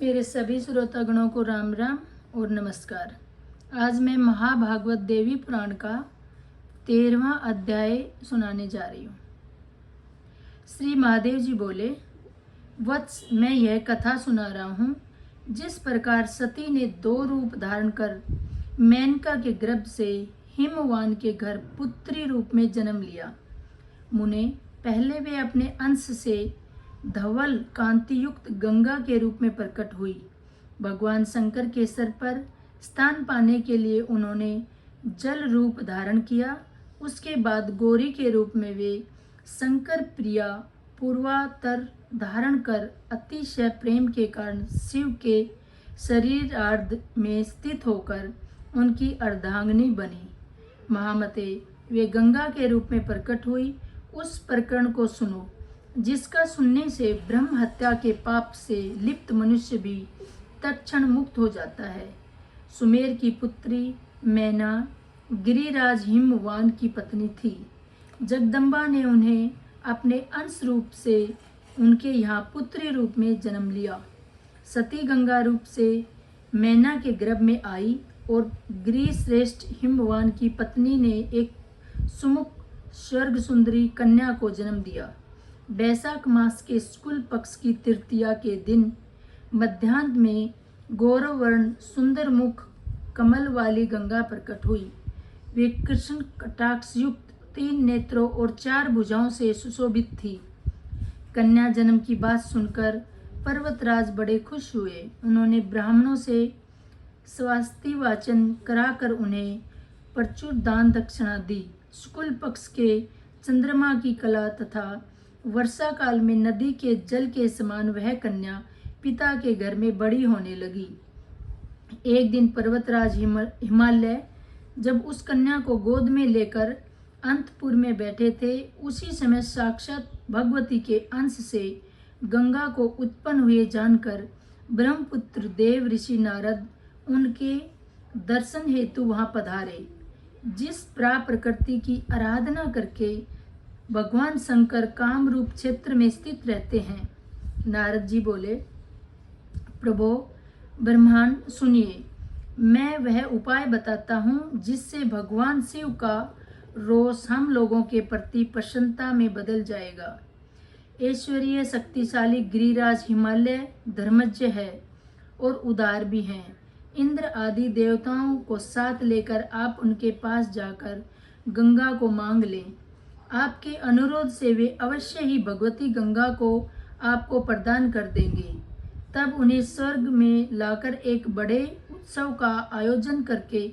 मेरे सभी श्रोतागणों को राम राम और नमस्कार। आज मैं महाभागवत देवी पुराण का 13वां अध्याय सुनाने जा रही हूँ। श्री महादेव जी बोले, वत्स, मैं यह कथा सुना रहा हूँ जिस प्रकार सती ने 2 रूप धारण कर मेनका के गर्भ से हिमवान के घर पुत्री रूप में जन्म लिया। मुने, पहले वे अपने अंश से धवल कांति युक्त गंगा के रूप में प्रकट हुई। भगवान शंकर के सर पर स्थान पाने के लिए उन्होंने जल रूप धारण किया। उसके बाद गौरी के रूप में वे शंकर प्रिया पूर्वातर धारण कर अतिशय प्रेम के कारण शिव के शरीरार्ध में स्थित होकर उनकी अर्धांगिनी बनी। महामते, वे गंगा के रूप में प्रकट हुई। उस प्रकरण को सुनो जिसका सुनने से ब्रह्म हत्या के पाप से लिप्त मनुष्य भी तत्क्षण मुक्त हो जाता है। सुमेर की पुत्री मैना गिरिराज हिमवान की पत्नी थी। जगदम्बा ने उन्हें अपने अंश रूप से उनके यहाँ पुत्री रूप में जन्म लिया। सती गंगा रूप से मैना के गर्भ में आई और गिरिश्रेष्ठ हिमवान की पत्नी ने एक सुमुख स्वर्ग सुंदरी कन्या को जन्म दिया। बैसाख मास के शुक्ल पक्ष की तृतीया के दिन मध्याह्न में गौरव वर्ण सुंदर मुख कमल वाली गंगा प्रकट हुई। वे कृष्ण कटाक्ष युक्त 3 नेत्रों और 4 भुजाओं से सुशोभित थी। कन्या जन्म की बात सुनकर पर्वतराज बड़े खुश हुए। उन्होंने ब्राह्मणों से स्वास्ति वाचन कराकर उन्हें प्रचुर दान दक्षिणा दी। शुक्ल पक्ष के चंद्रमा की कला तथा वर्षा काल में नदी के जल के समान वह कन्या पिता के घर में बड़ी होने लगी। एक दिन पर्वतराज हिमालय जब उस कन्या को गोद में लेकर अंतपुर में बैठे थे, उसी समय साक्षात भगवती के अंश से गंगा को उत्पन्न हुए जानकर ब्रह्मपुत्र देव ऋषि नारद उनके दर्शन हेतु वहां पधारे। जिस प्रकृति की आराधना करके भगवान शंकर काम रूप क्षेत्र में स्थित रहते हैं। नारद जी बोले, प्रभो ब्रह्मांड सुनिए, मैं वह उपाय बताता हूँ जिससे भगवान शिव का रोष हम लोगों के प्रति प्रसन्नता में बदल जाएगा। ऐश्वर्य शक्तिशाली गिरिराज हिमालय धर्मज्ञ है और उदार भी हैं। इंद्र आदि देवताओं को साथ लेकर आप उनके पास जाकर गंगा को मांग लें। आपके अनुरोध से वे अवश्य ही भगवती गंगा को आपको प्रदान कर देंगे। तब उन्हें स्वर्ग में लाकर एक बड़े उत्सव का आयोजन करके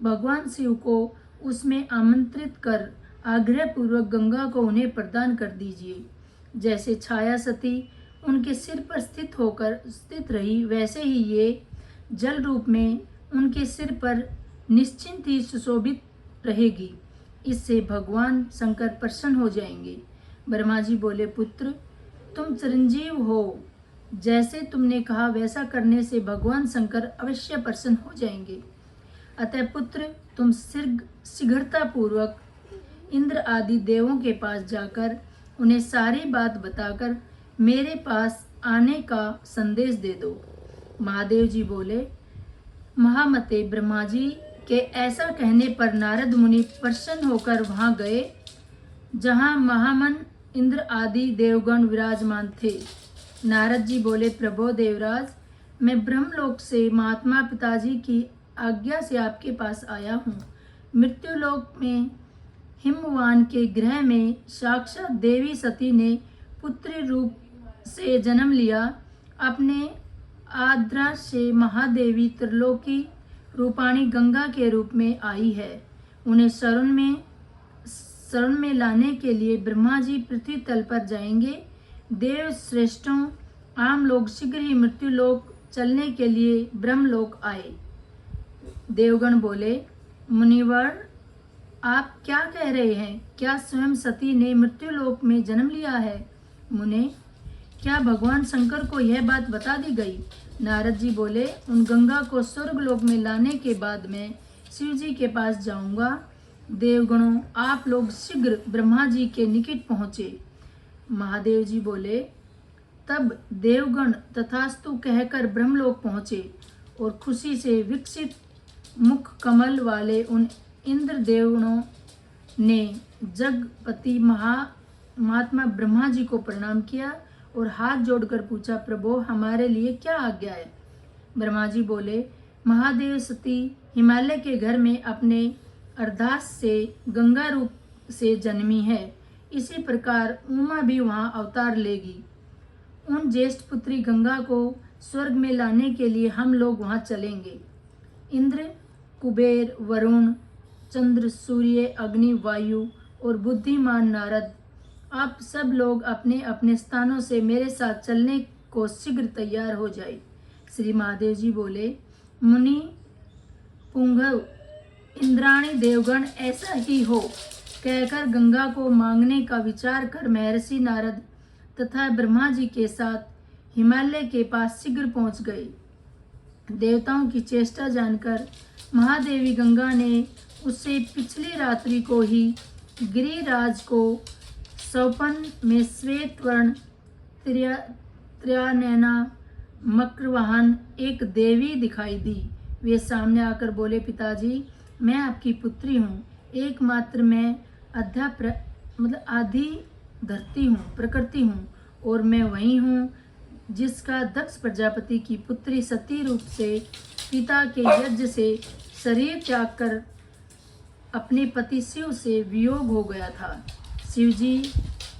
भगवान शिव को उसमें आमंत्रित कर आग्रह पूर्वक गंगा को उन्हें प्रदान कर दीजिए। जैसे छाया सती उनके सिर पर स्थित रही, वैसे ही ये जल रूप में उनके सिर पर निश्चिंत ही सुशोभित रहेगी। इससे भगवान शंकर प्रसन्न हो जाएंगे। ब्रह्मा जी बोले, पुत्र तुम चिरंजीव हो, जैसे तुमने कहा वैसा करने से भगवान शंकर अवश्य प्रसन्न हो जाएंगे। अतः पुत्र तुम शीघ्रता पूर्वक इंद्र आदि देवों के पास जाकर उन्हें सारी बात बताकर मेरे पास आने का संदेश दे दो। महादेव जी बोले, महामते, ब्रह्मा जी के ऐसा कहने पर नारद मुनि प्रसन्न होकर वहां गए जहां महामन इंद्र आदि देवगण विराजमान थे। नारद जी बोले, प्रभो देवराज, मैं ब्रह्मलोक से महात्मा पिताजी की आज्ञा से आपके पास आया हूँ। मृत्युलोक में हिमवान के गृह में साक्षात देवी सती ने पुत्री रूप से जन्म लिया। अपने आद्रा से महादेवी त्रिलोकी रूपाणी गंगा के रूप में आई है। उन्हें शरण में लाने के लिए ब्रह्मा जी पृथ्वी तल पर जाएंगे। देव श्रेष्ठों, आम लोग शीघ्र ही मृत्युलोक चलने के लिए ब्रह्मलोक आए। देवगण बोले, मुनिवर आप क्या कह रहे हैं? क्या स्वयं सती ने मृत्युलोक में जन्म लिया है? मुने, क्या भगवान शंकर को यह बात बता दी गई? नारद जी बोले, उन गंगा को स्वर्गलोक में लाने के बाद मैं शिव जी के पास जाऊंगा। देवगणों, आप लोग शीघ्र ब्रह्मा जी के निकट पहुँचे। महादेव जी बोले, तब देवगण तथास्तु कहकर ब्रह्मलोक पहुँचे और खुशी से विकसित मुख कमल वाले उन इंद्र देवगणों ने जगपति महात्मा ब्रह्मा जी को प्रणाम किया और हाथ जोड़कर पूछा, प्रभु हमारे लिए क्या आज्ञा है। ब्रह्मा जी बोले, महादेव सती हिमालय के घर में अपने अर्धास से गंगा रूप से जन्मी है, इसी प्रकार उमा भी वहाँ अवतार लेगी। उन ज्येष्ठ पुत्री गंगा को स्वर्ग में लाने के लिए हम लोग वहाँ चलेंगे। इंद्र, कुबेर, वरुण, चंद्र, सूर्य, अग्नि, वायु और बुद्धिमान नारद, आप सब लोग अपने अपने स्थानों से मेरे साथ चलने को शीघ्र तैयार हो जाए। श्री महादेव जी बोले, मुनि पुंगव, इंद्राणी देवगण ऐसा ही हो कहकर गंगा को मांगने का विचार कर महर्षि नारद तथा ब्रह्मा जी के साथ हिमालय के पास शीघ्र पहुंच गए। देवताओं की चेष्टा जानकर महादेवी गंगा ने उससे पिछली रात्रि को ही गिरिराज को स्वप्न में श्वेत वर्ण त्रिनयना मक्रवाहन एक देवी दिखाई दी। वे सामने आकर बोले, पिताजी मैं आपकी पुत्री हूँ, एकमात्र मैं आधी धरती हूँ, प्रकृति हूँ, और मैं वही हूँ जिसका दक्ष प्रजापति की पुत्री सती रूप से पिता के यज्ञ से शरीर त्याग कर अपने पति शिव से वियोग हो गया था। शिव जी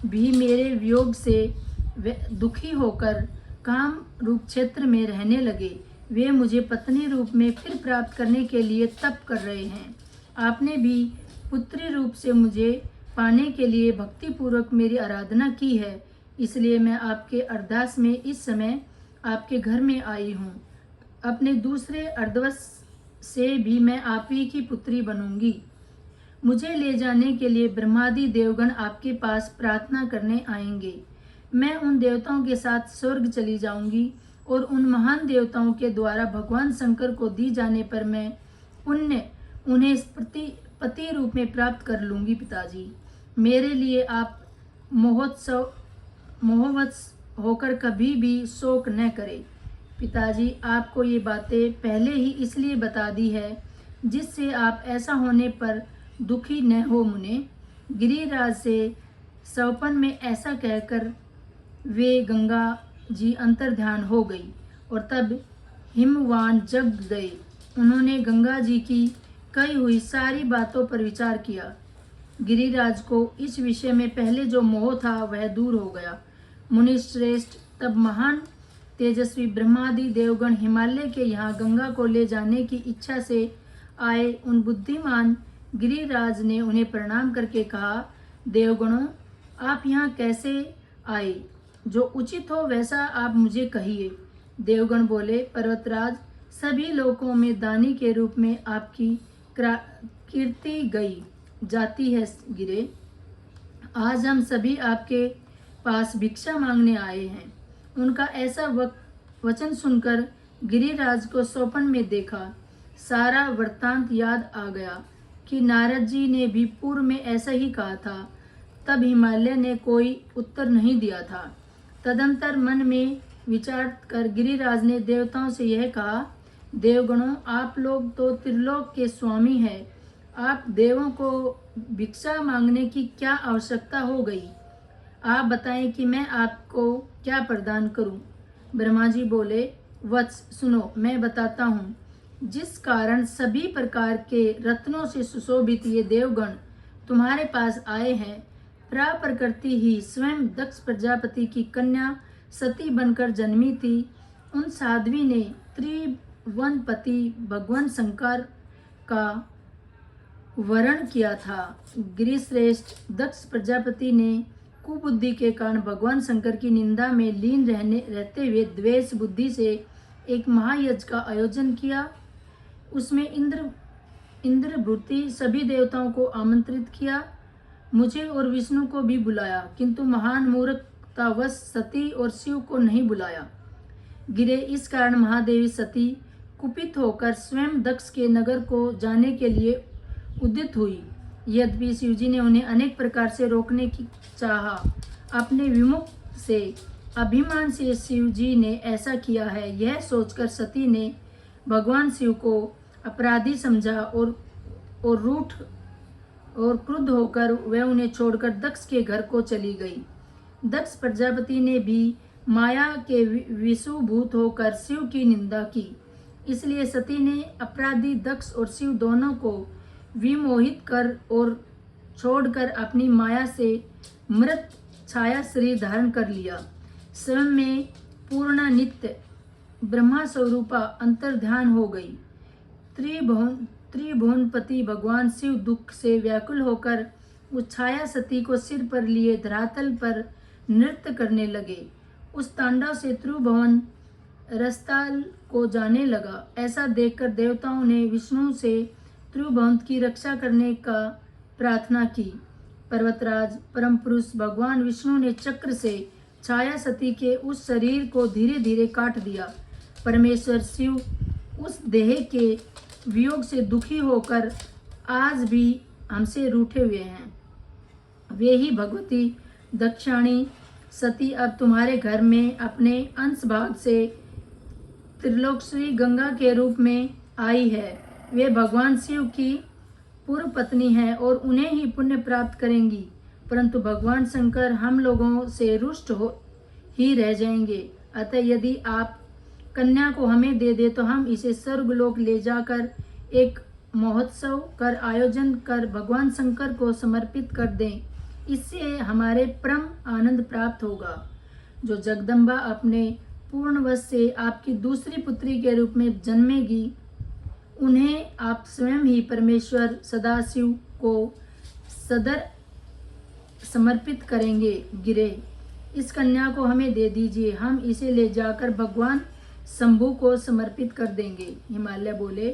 भी मेरे वियोग से दुखी होकर काम रूप क्षेत्र में रहने लगे। वे मुझे पत्नी रूप में फिर प्राप्त करने के लिए तप कर रहे हैं। आपने भी पुत्री रूप से मुझे पाने के लिए भक्ति पूर्वक मेरी आराधना की है, इसलिए मैं आपके अरदास में इस समय आपके घर में आई हूँ। अपने दूसरे अर्धवश से भी मैं आप ही की पुत्री बनूंगी। मुझे ले जाने के लिए ब्रह्मादि देवगण आपके पास प्रार्थना करने आएंगे। मैं उन देवताओं के साथ स्वर्ग चली जाऊंगी और उन महान देवताओं के द्वारा भगवान शंकर को दी जाने पर मैं पुण्य उन्हें पति रूप में प्राप्त कर लूंगी। पिताजी मेरे लिए आप मोहवश होकर कभी भी शोक न करें। पिताजी आपको ये बातें पहले ही इसलिए बता दी है जिससे आप ऐसा होने पर दुखी न हो मुने। गिरिराज से स्वप्न में ऐसा कहकर वे गंगा जी अंतर्ध्यान हो गई और तब हिमवान जग गए। उन्होंने गंगा जी की कही हुई सारी बातों पर विचार किया। गिरिराज को इस विषय में पहले जो मोह था वह दूर हो गया। मुनि श्रेष्ठ, तब महान तेजस्वी ब्रह्मादि देवगण हिमालय के यहाँ गंगा को ले जाने की इच्छा से आए। उन बुद्धिमान गिरिराज ने उन्हें प्रणाम करके कहा, देवगणों आप यहाँ कैसे आए? जो उचित हो वैसा आप मुझे कहिए। देवगण बोले, पर्वतराज सभी लोकों में दानी के रूप में आपकी कीर्ति गई जाती है गिरे। आज हम सभी आपके पास भिक्षा मांगने आए हैं। उनका ऐसा वचन सुनकर गिरिराज को स्वप्न में देखा सारा वृत्तांत याद आ गया कि नारद जी ने भी पूर्व में ऐसा ही कहा था। तब हिमालय ने कोई उत्तर नहीं दिया था। तदंतर मन में विचार कर गिरिराज ने देवताओं से यह कहा, देवगणों आप लोग तो त्रिलोक के स्वामी हैं, आप देवों को भिक्षा मांगने की क्या आवश्यकता हो गई? आप बताएं कि मैं आपको क्या प्रदान करूं? ब्रह्मा जी बोले, वत्स सुनो मैं बताता हूँ। जिस कारण सभी प्रकार के रत्नों से सुशोभित ये देवगण तुम्हारे पास आए हैं, प्रकृति ही स्वयं दक्ष प्रजापति की कन्या सती बनकर जन्मी थी। उन साध्वी ने त्रिवनपति भगवान शंकर का वरण किया था। गिरिश्रेष्ठ, दक्ष प्रजापति ने कुबुद्धि के कारण भगवान शंकर की निंदा में लीन रहते हुए द्वेष बुद्धि से एक महायज्ञ का आयोजन किया। उसमें इंद्रभूति सभी देवताओं को आमंत्रित किया, मुझे और विष्णु को भी बुलाया, किंतु महान मूर्खतावश सती और शिव को नहीं बुलाया। गिरे इस कारण महादेवी सती कुपित होकर स्वयं दक्ष के नगर को जाने के लिए उद्यत हुई। यद्यपि शिवजी ने उन्हें अनेक प्रकार से रोकने की चाहा, अपने विमुख से अभिमान से शिव जी ने ऐसा किया है। यह सोचकर सती ने भगवान शिव को अपराधी समझा और रूठ और क्रुद्ध होकर वह उन्हें छोड़कर दक्ष के घर को चली गई। दक्ष प्रजापति ने भी माया के विषुभूत होकर शिव की निंदा की। इसलिए सती ने अपराधी दक्ष और शिव दोनों को विमोहित कर और छोड़कर अपनी माया से मृत छाया शरीर धारण कर लिया। स्वयं में पूर्ण नित्य ब्रह्मा स्वरूपा अंतर्ध्यान हो गई। त्रिभुवनपति भगवान शिव दुख से व्याकुल होकर उस छाया सती को सिर पर लिए धरातल पर नृत्य करने लगे। उस तांडव से त्रिभुवन रसताल को जाने लगा। ऐसा देखकर देवताओं ने विष्णु से त्रिभुवन की रक्षा करने का प्रार्थना की। पर्वतराज परम पुरुष भगवान विष्णु ने चक्र से छाया सती के उस शरीर को धीरे धीरे काट दिया। परमेश्वर शिव उस देह के वियोग से दुखी होकर आज भी हमसे रूठे हुए हैं। वे ही भगवती दक्षाणी सती अब तुम्हारे घर में अपने अंश भाग से त्रिलोक श्री गंगा के रूप में आई है। वे भगवान शिव की पूर्व पत्नी है और उन्हें ही पुण्य प्राप्त करेंगी, परंतु भगवान शंकर हम लोगों से रुष्ट हो ही रह जाएंगे। अतः यदि आप कन्या को हमें दे दे तो हम इसे स्वर्गलोक ले जाकर एक महोत्सव कर आयोजन कर भगवान शंकर को समर्पित कर दें। इससे हमारे परम आनंद प्राप्त होगा। जो जगदम्बा अपने पूर्ण वश से आपकी दूसरी पुत्री के रूप में जन्मेगी, उन्हें आप स्वयं ही परमेश्वर सदाशिव को सदर समर्पित करेंगे। गिरे, इस कन्या को हमें दे दीजिए, हम इसे ले जाकर भगवान शंभु को समर्पित कर देंगे। हिमालय बोले,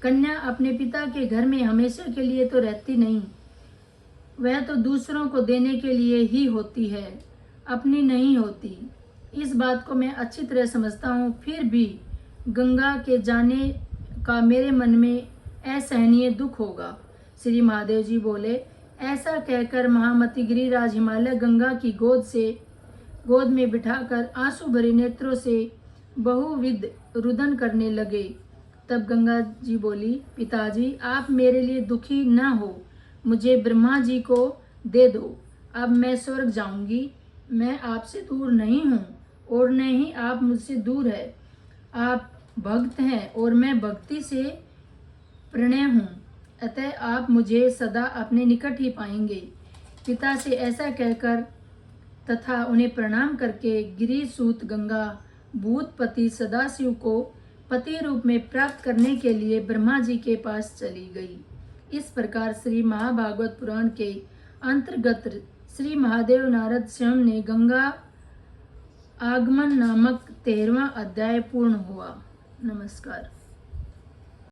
कन्या अपने पिता के घर में हमेशा के लिए तो रहती नहीं, वह तो दूसरों को देने के लिए ही होती है, अपनी नहीं होती। इस बात को मैं अच्छी तरह समझता हूँ, फिर भी गंगा के जाने का मेरे मन में असहनीय दुख होगा। श्री महादेव जी बोले, ऐसा कहकर महामती गिरिराज हिमालय गंगा की गोद में बिठाकर आंसू भरे नेत्रों से बहुविध रुदन करने लगे। तब गंगा जी बोली, पिताजी आप मेरे लिए दुखी न हो, मुझे ब्रह्मा जी को दे दो। अब मैं स्वर्ग जाऊंगी। मैं आपसे दूर नहीं हूँ और न ही आप मुझसे दूर है। आप भक्त हैं और मैं भक्ति से प्रणय हूँ, अतः आप मुझे सदा अपने निकट ही पाएंगे। पिता से ऐसा कहकर तथा उन्हें प्रणाम करके गिरिसूत गंगा भूतपति सदाशिव को पति रूप में प्राप्त करने के लिए ब्रह्मा जी के पास चली गई। इस प्रकार श्री महाभागवत पुराण के अंतर्गत श्री महादेव नारद स्वयं ने गंगा आगमन नामक 13वां अध्याय पूर्ण हुआ। नमस्कार।